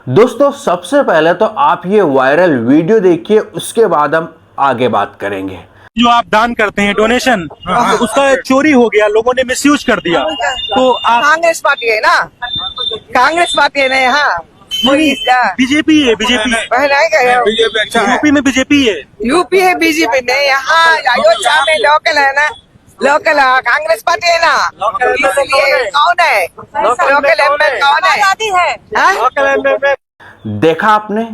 दोस्तों सबसे पहले तो आप ये वायरल वीडियो देखिए, उसके बाद हम आगे बात करेंगे। जो आप दान करते हैं डोनेशन, उसका चोरी हो गया, लोगों ने मिसयूज कर दिया, तो आप कांग्रेस पार्टी है ना, कांग्रेस पार्टी है ना यहाँ बीजेपी है, बीजेपी यूपी में बीजेपी है। यूपी है बीजेपी नहीं, यहाँ अयोध्या में लोकल है ना, लोकल कांग्रेस पार्टी है ना, इसलिए कौन है लोकल एमएलए कौन है? देखा आपने,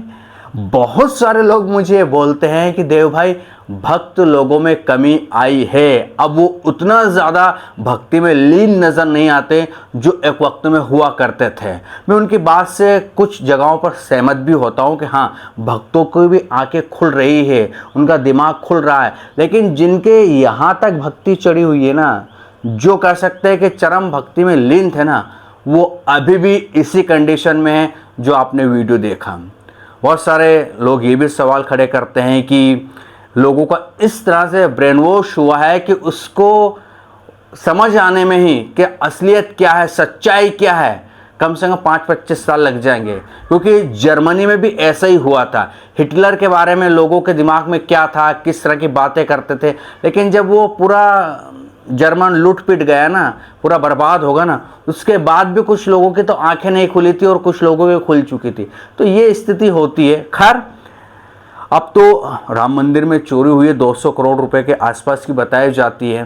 बहुत सारे लोग मुझे बोलते हैं कि देव भाई भक्त लोगों में कमी आई है, अब वो उतना ज़्यादा भक्ति में लीन नज़र नहीं आते जो एक वक्त में हुआ करते थे। मैं उनकी बात से कुछ जगहों पर सहमत भी होता हूँ कि हाँ, भक्तों को भी आंखें खुल रही है, उनका दिमाग खुल रहा है, लेकिन जिनके यहाँ तक भक्ति चढ़ी हुई है ना, जो कह सकते हैं कि चरम भक्ति में लीन थे ना, वो अभी भी इसी कंडीशन में है जो आपने वीडियो देखा। बहुत सारे लोग ये भी सवाल खड़े करते हैं कि लोगों का इस तरह से ब्रेन वॉश हुआ है कि उसको समझ आने में ही कि असलियत क्या है, सच्चाई क्या है, कम से कम 5-25 साल लग जाएंगे। क्योंकि जर्मनी में भी ऐसा ही हुआ था। हिटलर के बारे में लोगों के दिमाग में क्या था, किस तरह की बातें करते थे, लेकिन जब वो पूरा जर्मन लूट पिट गया ना, पूरा बर्बाद होगा ना, उसके बाद भी कुछ लोगों की तो आंखें नहीं खुली थी और कुछ लोगों की खुल चुकी थी। तो ये स्थिति होती है। खैर, अब तो राम मंदिर में चोरी हुई है, 200 करोड़ रुपए के आसपास की बताई जाती है।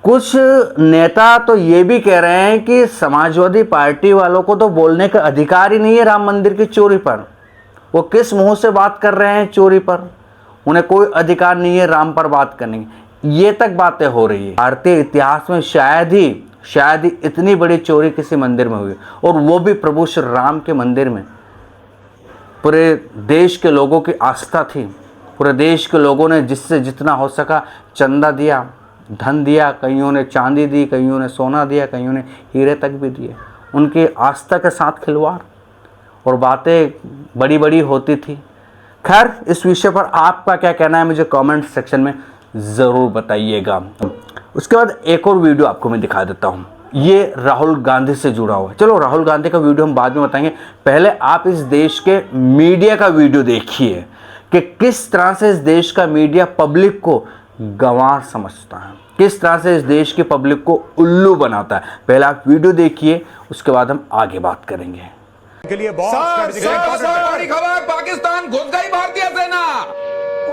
कुछ नेता तो ये भी कह रहे हैं कि समाजवादी पार्टी वालों को तो बोलने का अधिकार ही नहीं है राम मंदिर की चोरी पर। वो किस मुंह से बात कर रहे हैं चोरी पर, उन्हें कोई अधिकार नहीं है राम पर बात करने की। ये तक बातें हो रही है। भारतीय इतिहास में शायद ही इतनी बड़ी चोरी किसी मंदिर में हुई, और वो भी प्रभु श्री राम के मंदिर में। पूरे देश के लोगों की आस्था थी, पूरे देश के लोगों ने जिससे जितना हो सका चंदा दिया, धन दिया, कईयों ने चांदी दी, कईयों ने सोना दिया, कईयों ने हीरे तक भी दिए। उनकी आस्था के साथ खिलवाड़ और बातें बड़ी बड़ी होती थी। खैर, इस विषय पर आपका क्या कहना है मुझे कमेंट सेक्शन में ज़रूर बताइएगा। उसके बाद एक और वीडियो आपको मैं दिखा देता हूँ, ये राहुल गांधी से जुड़ा हुआ है। चलो, राहुल गांधी का वीडियो हम बाद में बताएंगे, पहले आप इस देश के मीडिया का वीडियो देखिए कि किस तरह से इस देश का मीडिया पब्लिक को गंवार समझता है, किस तरह से इस देश की पब्लिक को उल्लू बनाता है। पहले आप वीडियो देखिए, उसके बाद हम आगे बात करेंगे। के लिए बड़ी खबर, पाकिस्तान घुस गई भारतीय सेना।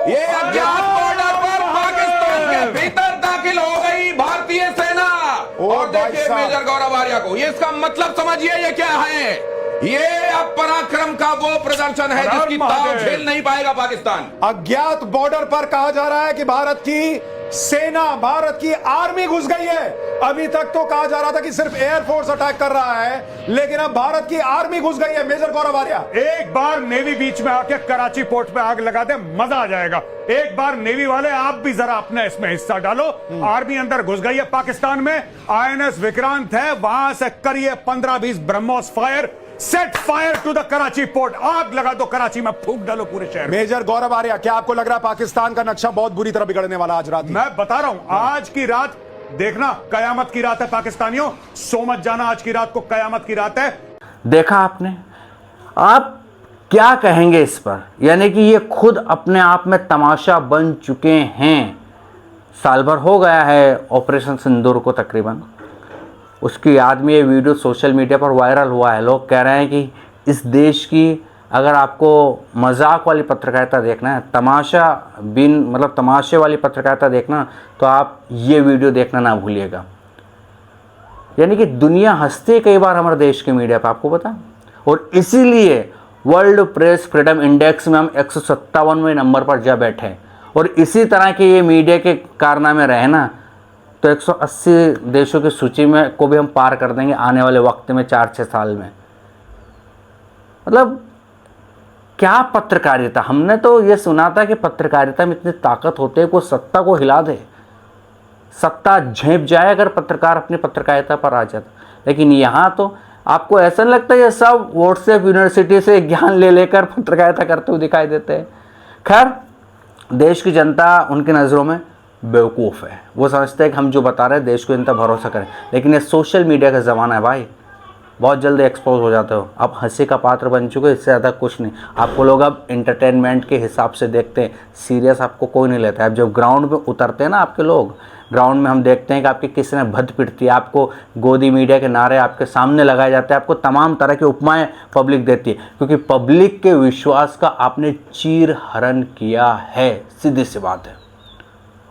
ये अज्ञात बॉर्डर पर पाकिस्तान के भीतर दाखिल हो गई भारतीय सेना। और देखिए मेजर गौरव आर्या को, ये इसका मतलब समझिए ये क्या है। ये अब पराक्रम का वो प्रदर्शन है जिसकी ताव झेल नहीं पाएगा पाकिस्तान। अज्ञात बॉर्डर पर कहा जा रहा है कि भारत की सेना, भारत की आर्मी घुस गई है। अभी तक तो कहा जा रहा था कि सिर्फ एयरफोर्स अटैक कर रहा है, लेकिन अब भारत की आर्मी घुस गई है। मेजर गौरव आर्या, एक बार नेवी बीच में आके कराची पोर्ट पे आग लगा दे, मजा आ जाएगा। एक बार नेवी वाले आप भी जरा अपना इसमें हिस्सा डालो। आर्मी अंदर घुस गई है पाकिस्तान में। आईएनएस विक्रांत है, वहां से करिए 15-20 BrahMos fire, set fire to the Karachi port. आग लगा दो कराची में, फूंक डालो पूरे शहर में। मेजर गौरव आर्या, क्या आपको लग रहा है पाकिस्तान का नक्शा बहुत बुरी तरह बिगड़ने वाला आज रात? मैं बता रहा हूं, आज की रात देखना कयामत की रात है पाकिस्तानियों। सो मत जाना, आज की रात को कयामत की रात है। देखा आपने, आप क्या कहेंगे इस पर? यानी कि ये खुद अपने आप में तमाशा बन चुके हैं। साल भर हो गया है ऑपरेशन सिंदूर को तकरीबन, उसकी याद में ये वीडियो सोशल मीडिया पर वायरल हुआ है। लोग कह रहे हैं कि इस देश की अगर आपको मजाक वाली पत्रकारिता देखना है, तमाशे वाली पत्रकारिता देखना, तो आप ये वीडियो देखना ना भूलिएगा। यानी कि दुनिया हंसती है कई बार हमारे देश के मीडिया पर, आपको पता। और इसीलिए वर्ल्ड प्रेस फ्रीडम इंडेक्स में हम 157वें नंबर पर जा बैठे। और इसी तरह के ये मीडिया के कारनामे रहे ना, तो 180 देशों की सूची में को भी हम पार कर देंगे आने वाले वक्त में, 4-6 साल में। मतलब क्या पत्रकारिता! हमने तो ये सुना था कि पत्रकारिता में इतनी ताकत होती है, कोई सत्ता को हिला दे, सत्ता झेप जाए अगर पत्रकार अपनी पत्रकारिता पर आ जाता। लेकिन यहाँ तो आपको ऐसा नहीं लगता ये सब व्हाट्सएप यूनिवर्सिटी से ज्ञान ले लेकर पत्रकारिता करते हुए दिखाई देते हैं। खैर, देश की जनता उनकी नज़रों में बेवकूफ़ है। वो समझते हैं कि हम जो बता रहे हैं देश को जनता भरोसा करें, लेकिन ये सोशल मीडिया का ज़माना है भाई। बहुत जल्दी एक्सपोज हो जाते हो। आप हंसी का पात्र बन चुके हो, इससे ज़्यादा कुछ नहीं। आपको लोग अब एंटरटेनमेंट के हिसाब से देखते हैं, सीरियस आपको कोई नहीं लेता है। अब जब ग्राउंड में उतरते हैं ना आपके लोग, ग्राउंड में हम देखते हैं कि आपकी किसी ने भद्द पिटती है, आपको गोदी मीडिया के नारे आपके सामने लगाए जाते हैं, आपको तमाम तरह की उपमाएं पब्लिक देती है, क्योंकि पब्लिक के विश्वास का आपने चीर हरण किया है, सीधी सी बात है।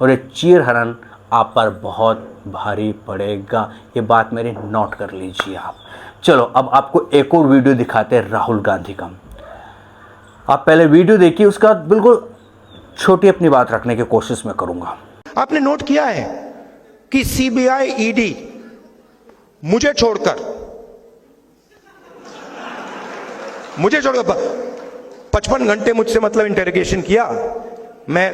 और ये चीर हरण आप पर बहुत भारी पड़ेगा, ये बात मेरी नोट कर लीजिए आप। चलो अब आपको एक और वीडियो दिखाते हैं राहुल गांधी का। आप पहले वीडियो देखिए, उसका बिल्कुल छोटी अपनी बात रखने की कोशिश मैं करूंगा। आपने नोट किया है कि सीबीआई ईडी मुझे छोड़कर 55 घंटे मुझसे मतलब इंटेरोगेशन किया। मैं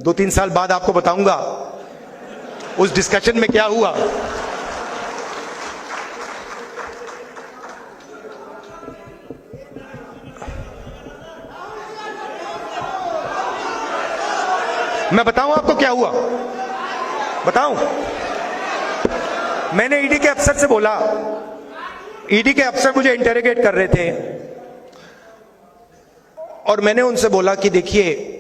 2-3 साल बाद आपको बताऊंगा उस डिस्कशन में क्या हुआ। मैं बताऊं आपको क्या हुआ, बताऊं? मैंने ईडी के अफसर से बोला, ईडी के अफसर मुझे इंटेरोगेट कर रहे थे और मैंने उनसे बोला कि देखिए,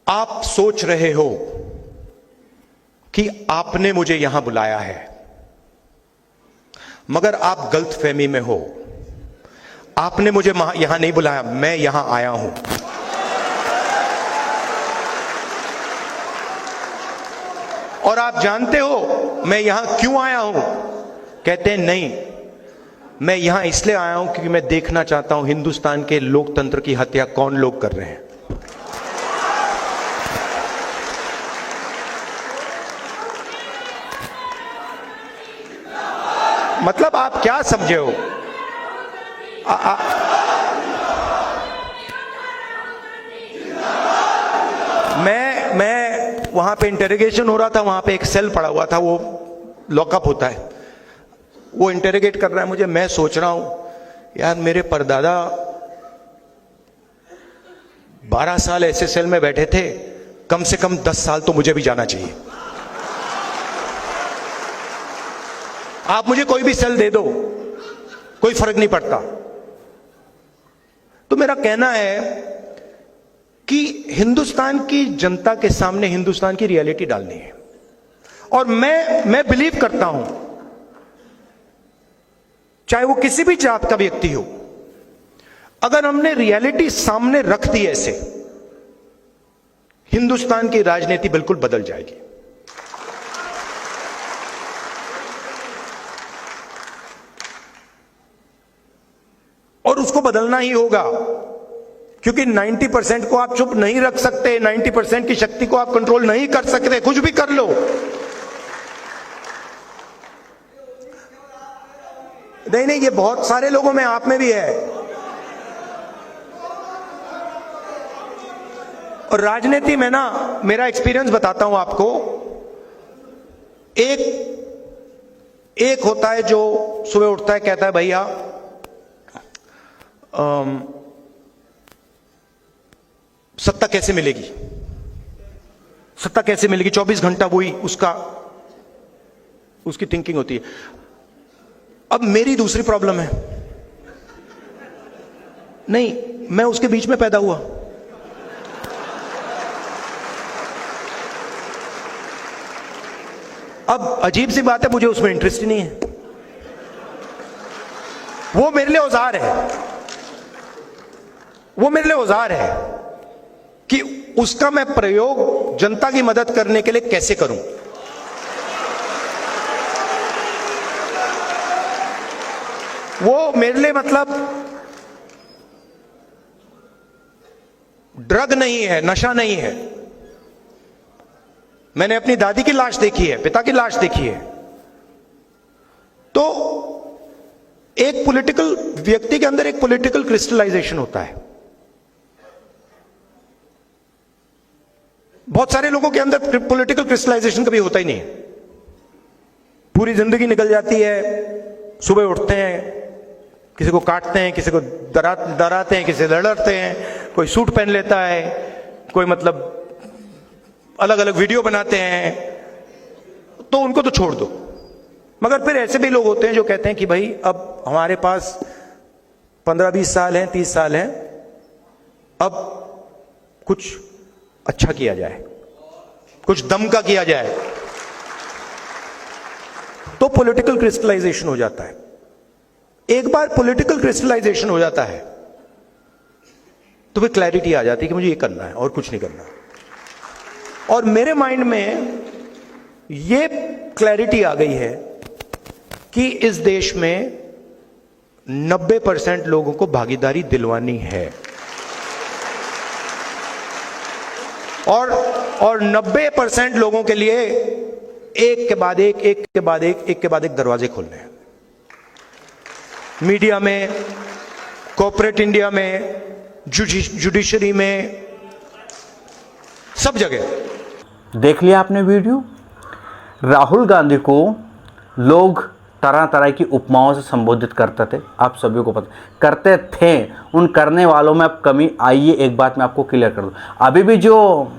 आप सोच रहे हो कि आपने मुझे यहां बुलाया है, मगर आप गलतफहमी में हो। आपने मुझे यहां नहीं बुलाया, मैं यहां आया हूं। और आप जानते हो मैं यहां क्यों आया हूं? कहते हैं नहीं, मैं यहां इसलिए आया हूं क्योंकि मैं देखना चाहता हूं हिंदुस्तान के लोकतंत्र की हत्या कौन लोग कर रहे हैं। मतलब आप क्या समझे हो? मैं वहां पे इंटेरोगेशन हो रहा था, वहां पे एक सेल पड़ा हुआ था, वो लॉकअप होता है, वो इंटेरोगेट कर रहा है मुझे। मैं सोच रहा हूं यार, मेरे परदादा 12 साल ऐसे सेल में बैठे थे, कम से कम 10 साल तो मुझे भी जाना चाहिए। आप मुझे कोई भी सेल दे दो, कोई फर्क नहीं पड़ता। तो मेरा कहना है कि हिंदुस्तान की जनता के सामने हिंदुस्तान की रियलिटी डालनी है। और मैं बिलीव करता हूं, चाहे वो किसी भी जात का व्यक्ति हो, अगर हमने रियलिटी सामने रख दी ऐसे, हिंदुस्तान की राजनीति बिल्कुल बदल जाएगी। और उसको बदलना ही होगा, क्योंकि 90% को आप चुप नहीं रख सकते, 90% की शक्ति को आप कंट्रोल नहीं कर सकते, कुछ भी कर लो। नहीं, ये बहुत सारे लोगों में, आप में भी है। और राजनीति में ना, मेरा एक्सपीरियंस बताता हूं आपको। एक होता है जो सुबह उठता है, कहता है भैया सत्ता कैसे मिलेगी, सत्ता कैसे मिलेगी, 24 घंटा वही उसकी थिंकिंग होती है। अब मेरी दूसरी प्रॉब्लम है, नहीं, मैं उसके बीच में पैदा हुआ। अब अजीब सी बात है, मुझे उसमें इंटरेस्ट ही नहीं है। वो मेरे लिए औजार है, वो मेरे लिए औजार है कि उसका मैं प्रयोग जनता की मदद करने के लिए कैसे करूं। वो मेरे लिए मतलब ड्रग नहीं है, नशा नहीं है। मैंने अपनी दादी की लाश देखी है, पिता की लाश देखी है। तो एक पॉलिटिकल व्यक्ति के अंदर एक पॉलिटिकल क्रिस्टलाइजेशन होता है। बहुत सारे लोगों के अंदर पॉलिटिकल क्रिस्टलाइजेशन कभी होता ही नहीं है। पूरी जिंदगी निकल जाती है, सुबह उठते हैं, किसी को काटते हैं, किसी को डराते हैं, किसी से लड़ते हैं, कोई सूट पहन लेता है, कोई मतलब अलग अलग वीडियो बनाते हैं। तो उनको तो छोड़ दो, मगर फिर ऐसे भी लोग होते हैं जो कहते हैं कि भाई अब हमारे पास 15-20 साल हैं, 30 साल हैं, अब कुछ अच्छा किया जाए, कुछ दम का किया जाए। तो पॉलिटिकल क्रिस्टलाइजेशन हो जाता है। एक बार पॉलिटिकल क्रिस्टलाइजेशन हो जाता है तो फिर क्लैरिटी आ जाती है कि मुझे ये करना है और कुछ नहीं करना। और मेरे माइंड में ये क्लैरिटी आ गई है कि इस देश में 90% लोगों को भागीदारी दिलवानी है और 90% लोगों के लिए एक के बाद एक दरवाजे खोलने हैं। मीडिया में, कॉर्पोरेट इंडिया में, जुडिशरी में, सब जगह। देख लिया आपने वीडियो। राहुल गांधी को लोग तरह तरह की उपमाओं से संबोधित करते थे, आप सभी को पता करते थे। उन करने वालों में अब कमी आई है, एक बात मैं आपको क्लियर कर दूं। अभी भी जो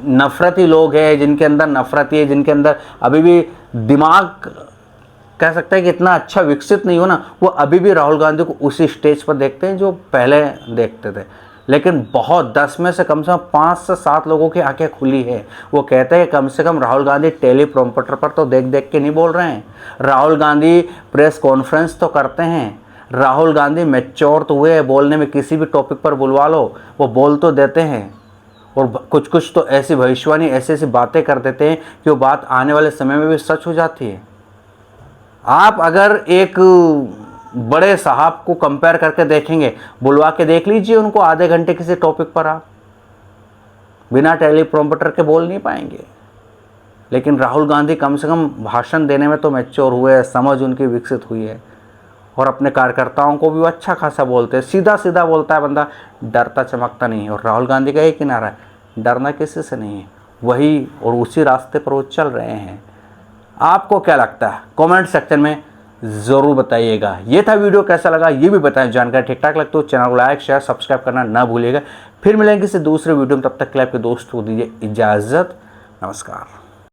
नफरती लोग हैं, जिनके अंदर नफरत है, जिनके अंदर अभी भी दिमाग कह सकते हैं कि इतना अच्छा विकसित नहीं हो ना, वो अभी भी राहुल गांधी को उसी स्टेज पर देखते हैं जो पहले देखते थे। लेकिन बहुत 10 में से कम 5 से 7 लोगों की आंखें खुली है। वो कहते हैं कम से कम राहुल गांधी टेलीप्रॉम्प्टर पर तो देख देख के नहीं बोल रहे हैं। राहुल गांधी प्रेस कॉन्फ्रेंस तो करते हैं। राहुल गांधी मैच्योर तो हुए, बोलने में किसी भी टॉपिक पर बुलवा लो वो बोल तो देते हैं। और कुछ कुछ तो ऐसी भविष्यवाणी, ऐसी ऐसी बातें कर देते हैं कि वो बात आने वाले समय में भी सच हो जाती है। आप अगर एक बड़े साहब को कंपेयर करके देखेंगे, बुलवा के देख लीजिए उनको आधे घंटे किसी टॉपिक पर, आप बिना टेलीप्रॉम्प्टर के बोल नहीं पाएंगे। लेकिन राहुल गांधी कम से कम भाषण देने में तो मैच्योर हुए, समझ उनकी विकसित हुई है और अपने कार्यकर्ताओं को भी वो अच्छा खासा बोलते हैं। सीधा सीधा बोलता है बंदा, डरता चमकता नहीं है। और राहुल गांधी का एक ही नारा है, डरना किसी से नहीं है। वही और उसी रास्ते पर वो चल रहे हैं। आपको क्या लगता है कमेंट सेक्शन में ज़रूर बताइएगा। ये था वीडियो, कैसा लगा ये भी बताएं। जानकारी ठीक ठाक लगता हो चैनल को लाइक शेयर सब्सक्राइब करना ना भूलिएगा। फिर मिलेंगे किसी दूसरे वीडियो में, तब तक के लिए आपके दोस्त को दीजिए इजाज़त। नमस्कार।